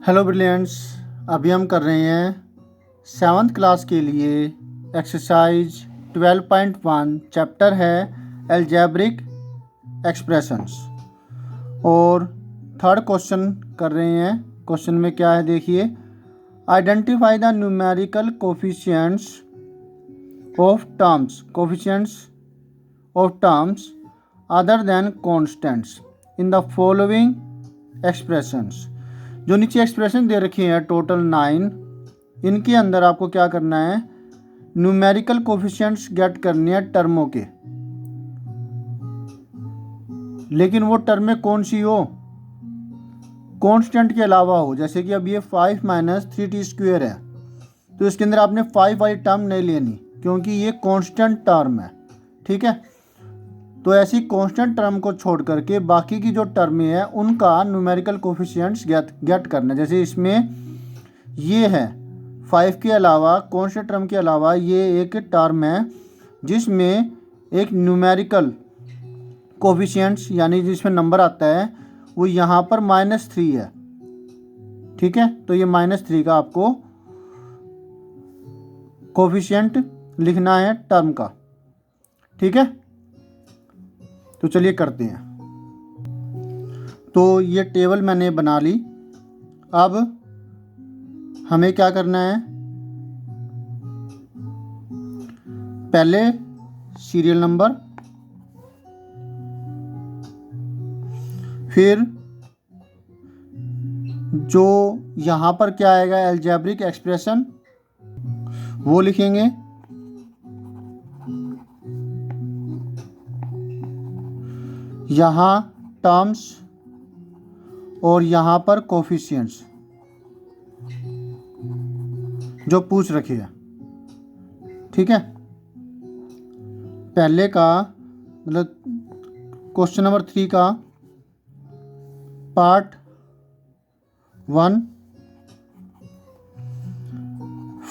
Hello brilliants. अभी हम कर रहे हैं 7th क्लास के लिए एक्सरसाइज 12.1। चैप्टर है अलजेब्रिक एक्सप्रेशंस और थर्ड क्वेश्चन कर रहे हैं। क्वेश्चन में क्या है देखिए, identify the numerical coefficients of terms other than constants in the following expressions. जो नीचे एक्सप्रेशन दे रखी है टोटल 9, इनके अंदर आपको क्या करना है, न्यूमेरिकल कोफिशिएंट्स गेट करनी है टर्मों के, लेकिन वो टर्में कौन सी हो, कांस्टेंट के अलावा हो। जैसे कि अब ये 5 माइनस 3t² है, तो इसके अंदर आपने 5 वाली टर्म नहीं लेनी क्योंकि ये कांस्टेंट टर्म है। ठीक है, तो ऐसी कांस्टेंट टर्म को छोड़ करके बाकी की जो टर्में हैं उनका न्यूमेरिकल कोफिशिएंट्स गेट करना। जैसे इसमें ये है 5 के अलावा, कांस्टेंट टर्म के अलावा ये एक टर्म है जिसमें एक न्यूमेरिकल कोफिशिएंट्स यानी जिसमें नंबर आता है वो यहाँ पर -3 है। ठीक है, तो ये -3 का आपको कोफिशिएंट लिखना है टर्म का। ठीक है, तो चलिए करते हैं। तो ये टेबल मैंने बना ली। अब हमें क्या करना है, पहले सीरियल नंबर, फिर जो यहाँ पर क्या आएगा अलजेब्रिक एक्सप्रेशन वो लिखेंगे, यहाँ टर्म्स और यहाँ पर कोफिशिएंट्स जो पूछ रखी है। ठीक है, पहले का मतलब क्वेश्चन नंबर 3 का पार्ट 1,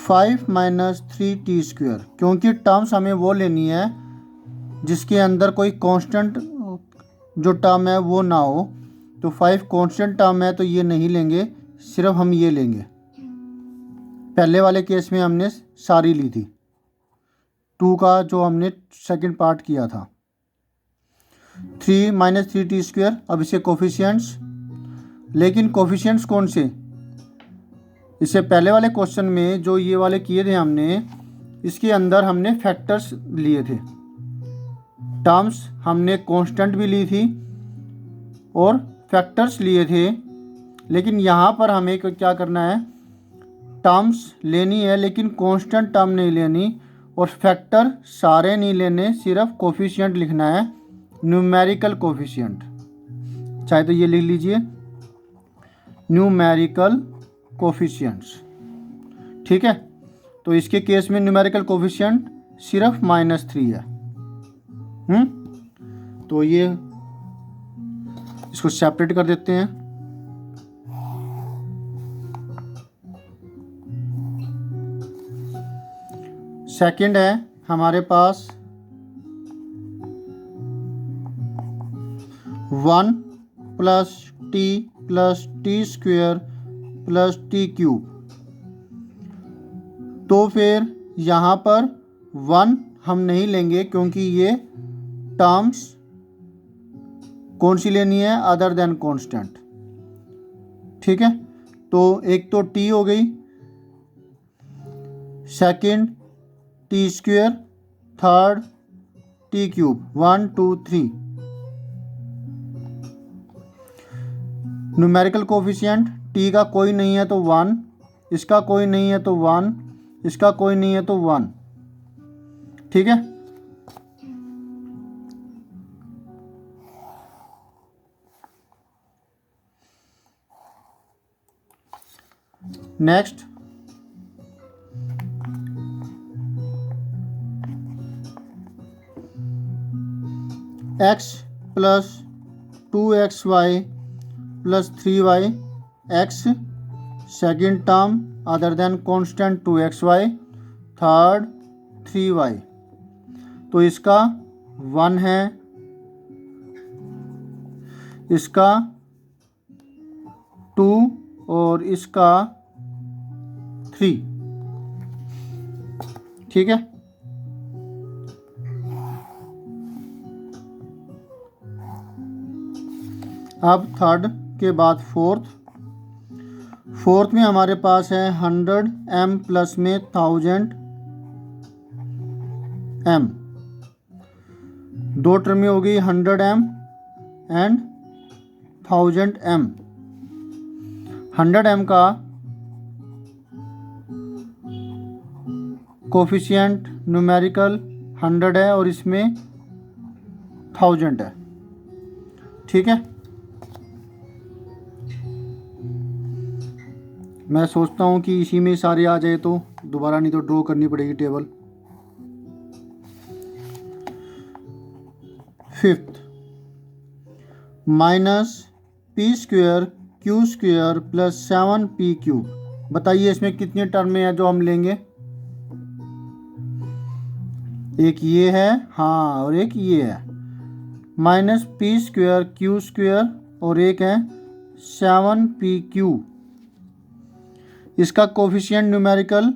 5 माइनस 3t², क्योंकि टर्म्स हमें वो लेनी है जिसके अंदर कोई कांस्टेंट जो टर्म है वो ना हो। तो 5 कांस्टेंट टर्म है तो ये नहीं लेंगे, सिर्फ हम ये लेंगे। पहले वाले केस में हमने सारी ली थी, 2 का जो हमने सेकंड पार्ट किया था। 3 माइनस 3t², अब इसे कोफिशिएंट्स, लेकिन कोफिशिएंट्स कौन से, इससे पहले वाले क्वेश्चन में जो ये वाले किए थे हमने, इसके अंदर हमने फैक्टर्स लिए थे। टर्म्स हमने कांस्टेंट भी ली थी और फैक्टर्स लिए थे, लेकिन यहाँ पर हमें क्या करना है, टर्म्स लेनी है लेकिन कांस्टेंट टर्म नहीं लेनी और फैक्टर सारे नहीं लेने, सिर्फ कोफिशिएंट लिखना है, न्यूमेरिकल कोफिशिएंट। चाहे तो ये लिख लीजिए न्यूमेरिकल कोफिशिएंट्स। ठीक है, तो इसके केस में न्यूमेरिकल कोफिशिएंट सिर्फ -3 है। तो ये इसको सेपरेट कर देते हैं। सेकंड है हमारे पास 1 + t + t² + t³। तो फिर यहाँ पर 1 हम नहीं लेंगे क्योंकि ये टर्म्स कौन सी लेनी है, अदर देन कांस्टेंट। ठीक है, तो एक तो t हो गई, second t², third t³, 1 2 3। Numerical coefficient t का कोई नहीं है तो 1, इसका कोई नहीं है तो 1, इसका कोई नहीं है तो 1। ठीक है, next x + 2xy + 3y x, second term other than constant 2xy, third 3y। तो इसका 1 है, इसका 2 और इसका 3। ठीक है, अब थर्ड के बाद फोर्थ में हमारे पास है 100 m प्लस में 1000 m। दो टर्म में हो गई 100 m एंड 1000 m। 100 m का कोफिशिएंट न्यूमेरिकल 100 है और इसमें 1000 है। ठीक है, मैं सोचता हूँ कि इसी में सारे आ जाए तो दोबारा नहीं तो ड्रॉ करनी पड़ेगी table. Fifth minus P square Q square plus 7p cube. बताइए इसमें कितनी टर्में हैं जो हम लेंगे। एक ये है, हाँ, और एक ये है minus P square Q square और एक है 7p क्यूब। इसका कोफिशिएंट न्यूमेरिकल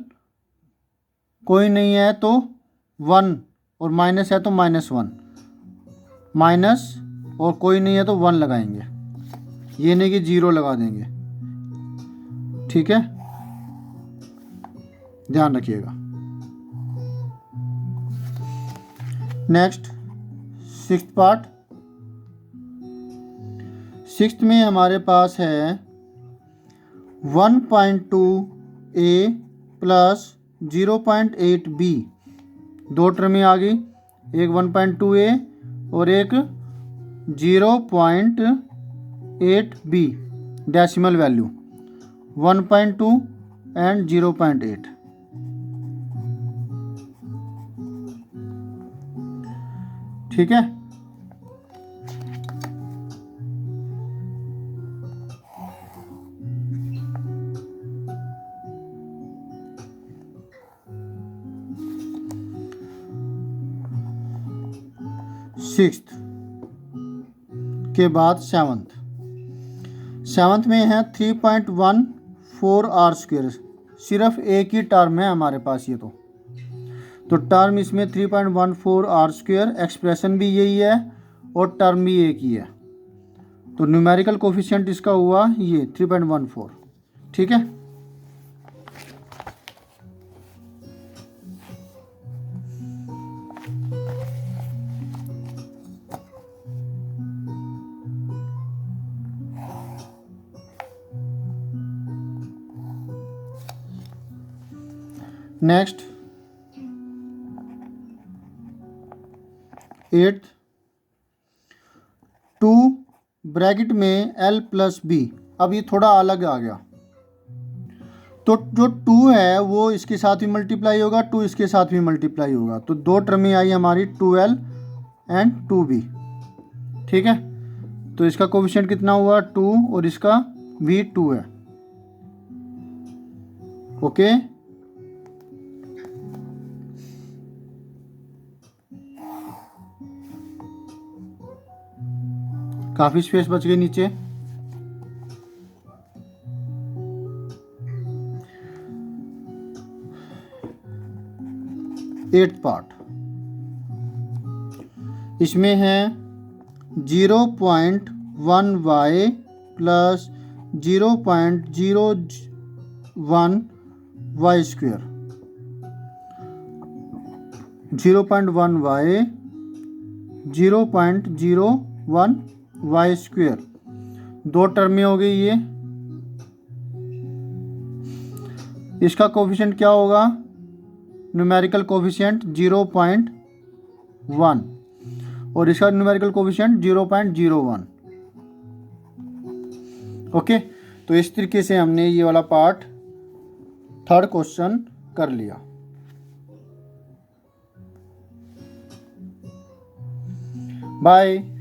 कोई नहीं है तो 1 और माइनस है तो -1, माइनस और कोई नहीं है तो 1 लगाएंगे, ये नहीं कि 0 लगा देंगे। ठीक है, ध्यान रखिएगा। Next sixth part. सिक्स्थ में हमारे पास है 1.2a प्लस 0.8b। दो टर्में आ गई, एक 1.2a और एक 0.8b डेसिमल वैल्यू 1.2 एंड 0.8। ठीक है, सिक्स्थ के बाद सेवंथ में है 3.14 आर स्क्वेयर। सिर्फ एक ही टर्म है हमारे पास ये तो टर्म इसमें 3.14 आर स्क्वेयर, एक्सप्रेशन भी यही है और टर्म भी एक ही है, तो न्यूमेरिकल कोफिशिएंट इसका हुआ ये 3.14। ठीक है, नेक्स्ट एट्थ 2 ब्रैकेट में l प्लस b। अब ये थोड़ा अलग आ गया, तो जो 2 है वो इसके साथ भी मल्टीप्लाई होगा, 2 इसके साथ भी मल्टीप्लाई होगा, तो दो टर्में आई हमारी 2l एंड 2b। ठीक है, तो इसका कोफिशिएंट कितना हुआ 2 और इसका भी 2 है। ओके, काफी स्पेस बच गई नीचे। एट्थ पार्ट, इसमें है 0.1y plus 0.01y square. 0.1y 0.01 y square, दो टर्में हो गई ये। इसका कोफिशिएंट क्या होगा, न्यूमेरिकल कोफिशिएंट 0.1 और इसका न्यूमेरिकल कोफिशिएंट 0.01। ओके, तो इस तरीके से हमने ये वाला पार्ट थर्ड क्वेश्चन कर लिया। बाय।